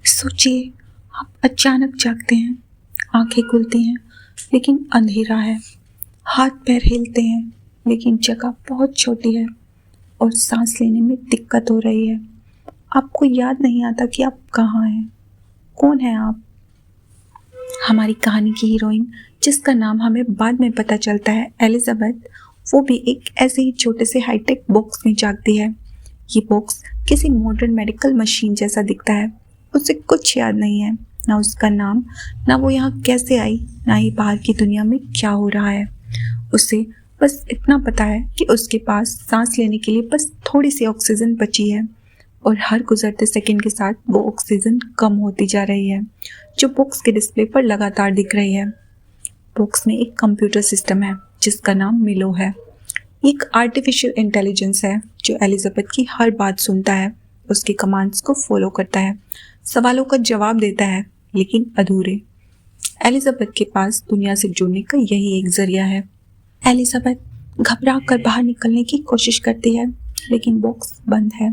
सोचिए, आप अचानक जागते हैं, आंखें खुलती हैं लेकिन अंधेरा है, हाथ पैर हिलते हैं लेकिन जगह बहुत छोटी है और सांस लेने में दिक्कत हो रही है। आपको याद नहीं आता कि आप कहाँ हैं, कौन है आप। हमारी कहानी की हीरोइन, जिसका नाम हमें बाद में पता चलता है एलिजाबेथ, वो भी एक ऐसे ही छोटे से हाईटेक बॉक्स में जागती है। ये बॉक्स किसी मॉडर्न मेडिकल मशीन जैसा दिखता है। उसे कुछ याद नहीं है, ना उसका नाम, ना वो यहाँ कैसे आई, ना ही बाहर की दुनिया में क्या हो रहा है। उसे बस इतना पता है कि उसके पास सांस लेने के लिए बस थोड़ी सी ऑक्सीजन बची है और हर गुजरते सेकंड के साथ वो ऑक्सीजन कम होती जा रही है, जो बॉक्स के डिस्प्ले पर लगातार दिख रही है। बॉक्स में एक कंप्यूटर सिस्टम है जिसका नाम मिलो है। एक आर्टिफिशियल इंटेलिजेंस है जो एलिजाबेथ की हर बात सुनता है, उसके कमांड्स को फॉलो करता है, सवालों का जवाब देता है लेकिन अधूरे। एलिजाबेथ के पास दुनिया से जुड़ने का यही एक जरिया है। एलिजाबेथ घबरा कर बाहर निकलने की कोशिश करती है लेकिन बॉक्स बंद है।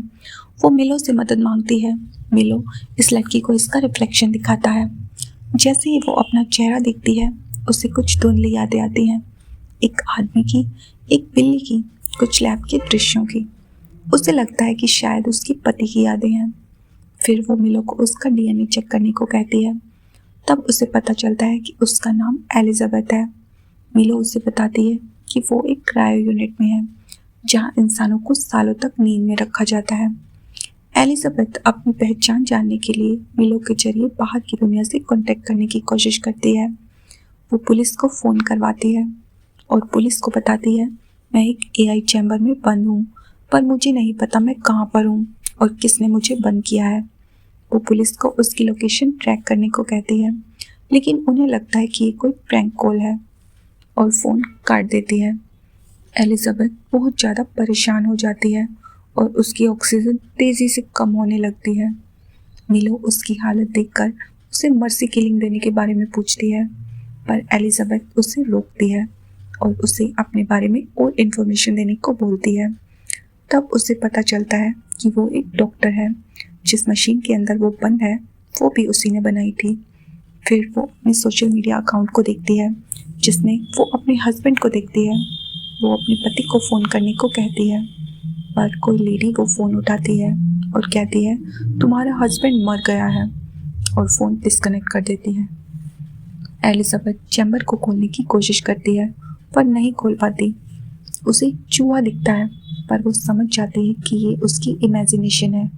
वो मिलो से मदद मांगती है। मिलो इस लड़की को इसका रिफ्लेक्शन दिखाता है। जैसे ही वो अपना चेहरा देखती है, उसे कुछ धुंधली यादें आती हैं, एक आदमी की, एक बिल्ली की, कुछ लैब के दृश्यों की। उसे लगता है कि शायद उसकी पति की यादें हैं। फिर वो मिलो को उसका डीएनए चेक करने को कहती है। तब उसे पता चलता है कि उसका नाम एलिजाबेथ है। मिलो उसे बताती है कि वो एक क्रायो यूनिट में है, जहां इंसानों को सालों तक नींद में रखा जाता है। एलिजाबेथ अपनी पहचान जानने के लिए मिलो के जरिए बाहर की दुनिया से कांटेक्ट करने की कोशिश करती है। वो पुलिस को फ़ोन करवाती है और पुलिस को बताती है, मैं एक एआई चैम्बर में बंद हूँ, पर मुझे नहीं पता मैं कहाँ पर हूँ और किसने मुझे बंद किया है। वो पुलिस को उसकी लोकेशन ट्रैक करने को कहती है, लेकिन उन्हें लगता है कि ये कोई प्रैंक कॉल है और फ़ोन काट देती है। एलिजाबेथ बहुत ज़्यादा परेशान हो जाती है और उसकी ऑक्सीजन तेज़ी से कम होने लगती है। मिलो उसकी हालत देखकर उसे मर्सी किलिंग देने के बारे में पूछती है, पर एलिजाबेथ उसे रोकती है और उसे अपने बारे में और इन्फॉर्मेशन देने को बोलती है। तब उसे पता चलता है कि वो एक डॉक्टर है। जिस मशीन के अंदर वो बंद है, वो भी उसी ने बनाई थी। फिर वो अपने सोशल मीडिया अकाउंट को देखती है, जिसमें वो अपने हस्बैंड को देखती है। वो अपने पति को फ़ोन करने को कहती है, पर कोई लेडी वो फ़ोन उठाती है और कहती है, तुम्हारा हस्बैंड मर गया है, और फ़ोन डिस्कनेक्ट कर देती है। एलिजाबेथ चैम्बर को खोलने की कोशिश करती है पर नहीं खोल पाती। उसे चूहा दिखता है, पर वो समझ जाती है कि ये उसकी इमेजिनेशन है।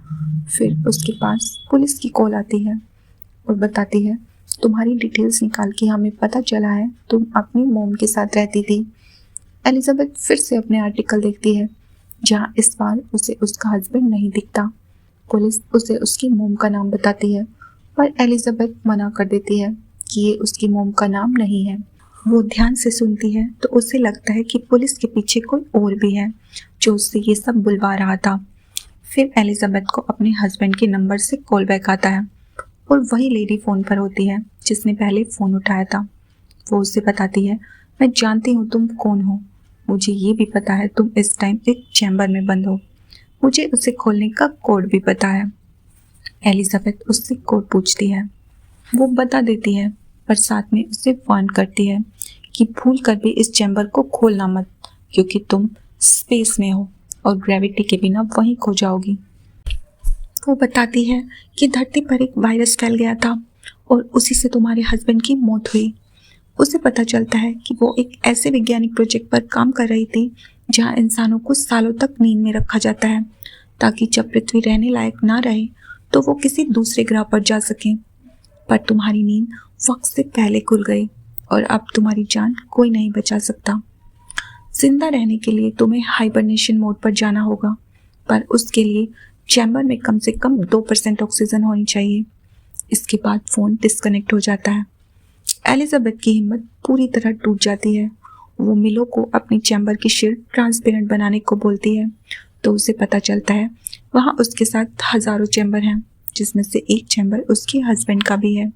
फिर उसके पास पुलिस की कॉल आती है और बताती है, तुम्हारी डिटेल्स निकाल के हमें पता चला है तुम अपनी मोम के साथ रहती थी। एलिजाबेथ फिर से अपने आर्टिकल देखती है, जहाँ इस बार उसे उसका हस्बैंड नहीं दिखता। पुलिस उसे उसकी मोम का नाम बताती है, पर एलिजाबेथ मना कर देती है कि ये उसकी मोम का नाम नहीं है। वो ध्यान से सुनती है तो उसे लगता है कि पुलिस के पीछे कोई और भी है जो उससे ये सब बुलवा रहा था। फिर एलिजाबेथ को अपने हस्बैंड के नंबर से कॉल बैक आता है और वही लेडी फ़ोन पर होती है जिसने पहले फ़ोन उठाया था। वो उसे बताती है, मैं जानती हूँ तुम कौन हो, मुझे ये भी पता है तुम इस टाइम एक चैम्बर में बंद हो, मुझे उसे खोलने का कोड भी पता है। एलिजाबेथ उससे कोड पूछती है, वो बता देती है, पर साथ में उसे वार्न करती है कि भूल कर भी इस चैम्बर को खोलना मत, क्योंकि तुम स्पेस में हो और ग्रेविटी के बिना वहीं खो जाओगी। वो बताती है कि धरती पर एक वायरस फैल गया था और उसी से तुम्हारे हस्बैंड की मौत हुई। उसे पता चलता है कि वो एक ऐसे वैज्ञानिक प्रोजेक्ट पर काम कर रही थी जहां इंसानों को सालों तक नींद में रखा जाता है, ताकि जब पृथ्वी रहने लायक ना रहे तो वो किसी दूसरे ग्रह पर जा सकें। पर तुम्हारी नींद वक्त से पहले खुल गई और अब तुम्हारी जान कोई नहीं बचा सकता। जिंदा रहने के लिए तुम्हें हाइबरनेशन मोड पर जाना होगा, पर उसके लिए चैम्बर में कम से कम 2% ऑक्सीजन होनी चाहिए। इसके बाद फ़ोन डिस्कनेक्ट हो जाता है। एलिजाबेथ की हिम्मत पूरी तरह टूट जाती है। वो मिलो को अपनी चैम्बर की शील्ड ट्रांसपेरेंट बनाने को बोलती है, तो उसे पता चलता है वहाँ उसके साथ हज़ारों चैम्बर हैं, जिसमें से एक चैम्बर उसके हस्बैंड का भी है।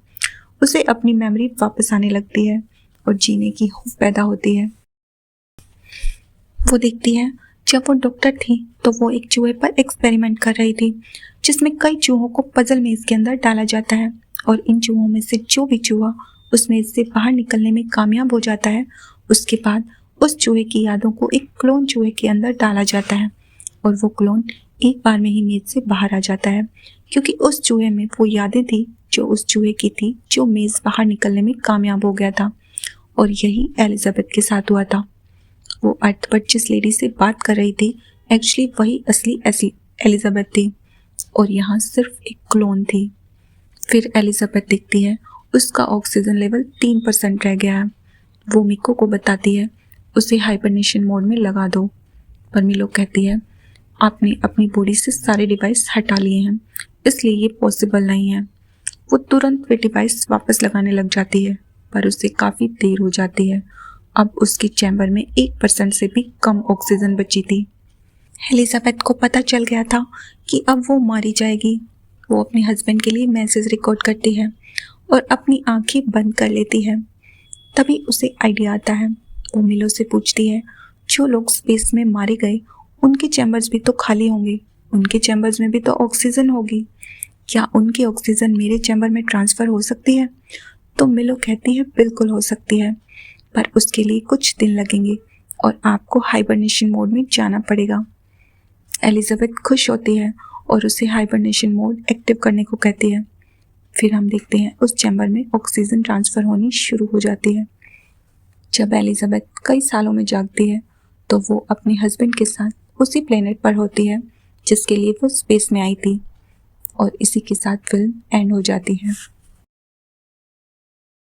उसे अपनी मेमोरी वापस आने लगती है और जीने की होप पैदा होती है। वो देखती है जब वो डॉक्टर थी तो वो एक चूहे पर एक्सपेरिमेंट कर रही थी, जिसमें कई चूहों को पजल मेज के अंदर डाला जाता है और इन चूहों में से जो भी चूहा उस मेज से बाहर निकलने में कामयाब हो जाता है, उसके बाद उस चूहे की यादों को एक क्लोन चूहे के अंदर डाला जाता है और वो क्लोन एक बार में ही मेज से बाहर आ जाता है, क्योंकि उस चूहे में वो यादें थी जो उस चूहे की थी जो मेज बाहर निकलने में कामयाब हो गया था। और यही एलिजाबेथ के साथ हुआ था। वो अर्थ पर जिस लेडी से बात कर रही थी, एक्चुअली वही असली एलिजाबेथ थी और यहाँ सिर्फ एक क्लोन थी। फिर एलिजाबेथ देखती है उसका ऑक्सीजन लेवल 3% रह गया है। वो मिको को बताती है उसे हाइबरनेशन मोड में लगा दो, पर मिलो कहती है आपने अपनी बॉडी से सारे डिवाइस हटा लिए हैं, इसलिए ये पॉसिबल नहीं है। वो तुरंत वे डिवाइस वापस लगाने लग जाती है, पर उससे काफ़ी देर हो जाती है। अब उसके चैम्बर में 1% से भी कम ऑक्सीजन बची थी। एलिजाबेथ को पता चल गया था कि अब वो मारी जाएगी। वो अपने हस्बैंड के लिए मैसेज रिकॉर्ड करती है और अपनी आंखें बंद कर लेती है। तभी उसे आइडिया आता है। वो मिलो से पूछती है जो लोग स्पेस में मारे गए उनके चैम्बर्स भी तो खाली होंगे, उनके चैम्बर्स में भी तो ऑक्सीजन होगी, क्या उनकी ऑक्सीजन मेरे चैम्बर में ट्रांसफ़र हो सकती है? तो मिलो कहती है बिल्कुल हो सकती है, पर उसके लिए कुछ दिन लगेंगे और आपको हाइबरनेशन मोड में जाना पड़ेगा। एलिजाबेथ खुश होती है और उसे हाइबरनेशन मोड एक्टिव करने को कहती है। फिर हम देखते हैं उस चैम्बर में ऑक्सीजन ट्रांसफ़र होनी शुरू हो जाती है। जब एलिजाबेथ कई सालों में जागती है तो वो अपने हस्बैंड के साथ उसी प्लेनेट पर होती है जिसके लिए वो स्पेस में आई थी, और इसी के साथ फिल्म एंड हो जाती है।